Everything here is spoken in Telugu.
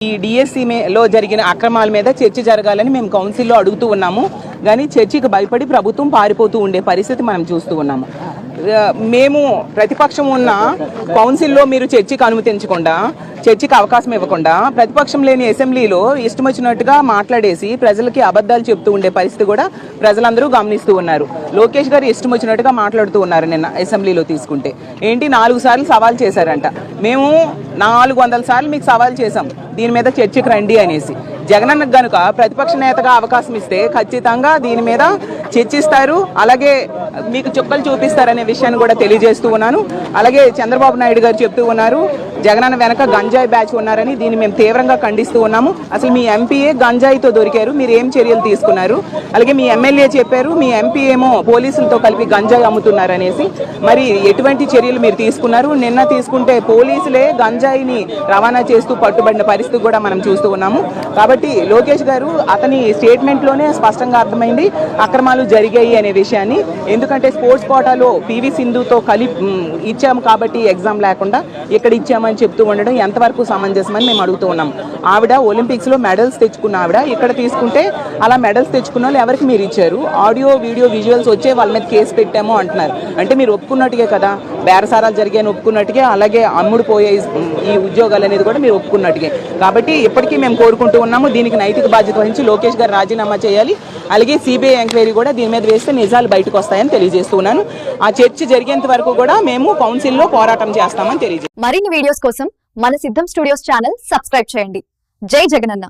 ఈ డిఎస్సిలో జరిగిన అక్రమాల మీద చర్చ జరగాలని మేము కౌన్సిల్లో అడుగుతూ ఉన్నాము. కానీ చర్చకి భయపడి ప్రభుత్వం పారిపోతూ ఉండే పరిస్థితి మనం చూస్తూ ఉన్నాము. మేము ప్రతిపక్షం ఉన్న కౌన్సిల్లో మీరు చర్చకి అనుమతించకుండా, చర్చకి అవకాశం ఇవ్వకుండా, ప్రతిపక్షం లేని అసెంబ్లీలో ఇష్టం వచ్చినట్టుగా మాట్లాడేసి ప్రజలకి అబద్ధాలు చెప్తూ ఉండే పరిస్థితి కూడా ప్రజలందరూ గమనిస్తూ ఉన్నారు. లోకేష్ గారు ఇష్టం వచ్చినట్టుగా మాట్లాడుతూ ఉన్నారు. నిన్న అసెంబ్లీలో తీసుకుంటే 4 సార్లు సవాల్ చేశారంట. మేము 400 సార్లు మీకు సవాల్ చేశాం దీని మీద చర్చకి రండి అనేసి. జగనన్నకు గనుక ప్రతిపక్ష నేతగా అవకాశం ఇస్తే ఖచ్చితంగా దీని మీద చర్చిస్తారు, అలాగే మీకు చుక్కలు చూపిస్తారనే విషయాన్ని కూడా తెలియజేస్తూ ఉన్నాను. అలాగే చంద్రబాబు నాయుడు గారు చెప్తూ ఉన్నారు జగనన్న వెనక గంజాయి బ్యాచ్ ఉన్నారని. దీన్ని మేము తీవ్రంగా ఖండిస్తూ ఉన్నాము. అసలు మీ ఎంపీఏ గంజాయితో దొరికారు, మీరు ఏం చర్యలు తీసుకున్నారు? అలాగే మీ ఎమ్మెల్యే చెప్పారు మీ ఎంపీ ఏమో పోలీసులతో కలిపి గంజాయి అమ్ముతున్నారు అనేసి. మరి ఎటువంటి చర్యలు మీరు తీసుకున్నారు? నిన్న తీసుకుంటే పోలీసులే గంజాయిని రవాణా చేస్తూ పట్టుబడిన పరిస్థితి కూడా మనం చూస్తూ ఉన్నాము. కాబట్టి లోకేష్ గారు అతని స్టేట్మెంట్లోనే స్పష్టంగా అర్థమైంది అక్రమాలు జరిగాయి అనే విషయాన్ని. ఎందుకంటే స్పోర్ట్స్ కోటాలో పివి సింధుతో కలిపి ఇచ్చాము కాబట్టి ఎగ్జామ్ లేకుండా ఇక్కడ ఇచ్చామని చెప్తూ ఉండడం ఎంతవరకు సమంజసమని మేము అడుగుతూ ఉన్నాం. ఆవిడ ఒలింపిక్స్లో మెడల్స్ తెచ్చుకున్న ఆవిడ ఇక్కడ తీసుకుంటే అలా మెడల్స్ తెచ్చుకున్న వాళ్ళు ఎవరికి మీరు ఇచ్చారు? ఆడియో వీడియో విజువల్స్ వచ్చే వాళ్ళ మీద కేసు పెట్టాము అంటున్నారు. అంటే మీరు ఒప్పుకున్నట్టుగా కదా, బేరసారాలు జరిగాయని ఒప్పుకున్నట్టుగా, అలాగే అమ్ముడు పోయే ఈ ఉద్యోగాలు అనేది కూడా మీరు ఒప్పుకున్నట్టుగా. కాబట్టి ఇప్పటికీ మేము కోరుకుంటూ ఉన్నాము దీనికి నైతిక బాధ్యత వహించి లోకేష్ గారు రాజీనామా చేయాలి. అలాగే సిబిఐ ఎంక్వైరీ కూడా దీని మీద వేస్తే నిజాలు బయటకు వస్తాయని తెలియజేస్తున్నాను. ఆ చర్చ జరిగేంత వరకు కూడా మేము కౌన్సిల్లో పోరాటం చేస్తామని తెలియజేస్తాం. మరిన్ని వీడియోస్ కోసం మన సిద్ధం స్టూడియోస్ ఛానల్ సబ్స్క్రైబ్ చేయండి. జై జగనన్న.